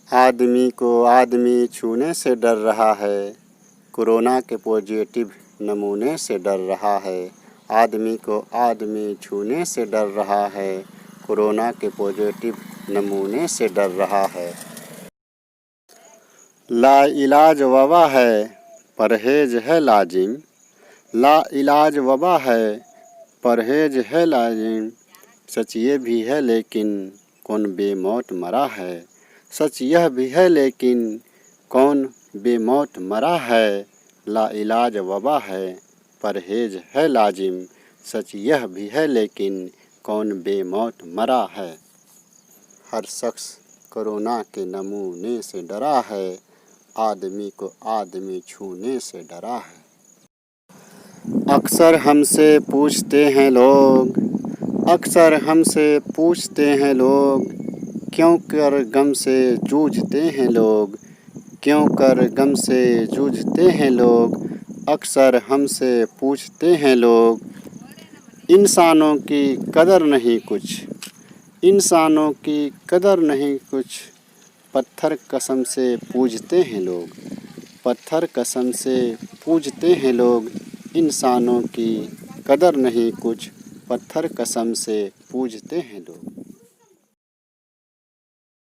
आदमी को आदमी छूने से डर रहा है, कोरोना के पॉजिटिव नमूने से डर रहा है। आदमी को आदमी छूने से डर रहा है, कोरोना के पॉजिटिव नमूने से डर रहा है। लाइलाज वबा है, परहेज है लाजिम। लाइलाज वबा है, परहेज है लाजिम। सच ये भी है लेकिन कौन बेमौत मरा है। सच यह भी है लेकिन कौन बेमौत मरा है। लाइलाज वबा है, परहेज है लाजिम। सच यह भी है लेकिन कौन बेमौत मरा है। हर शख्स कोरोना के नमूने से डरा है, आदमी को आदमी छूने से डरा है। अक्सर हमसे पूछते हैं लोग, अक्सर हमसे पूछते हैं लोग, क्यों कर गम से जूझते हैं लोग। क्यों कर गम से जूझते हैं लोग, अक्सर हमसे पूछते हैं लोग। इंसानों की कदर नहीं कुछ, इंसानों की कदर नहीं कुछ। पत्थर कसम से पूजते हैं लोग, पत्थर कसम से पूजते हैं लोग। इंसानों की कदर नहीं कुछ, पत्थर कसम से पूजते हैं लोग।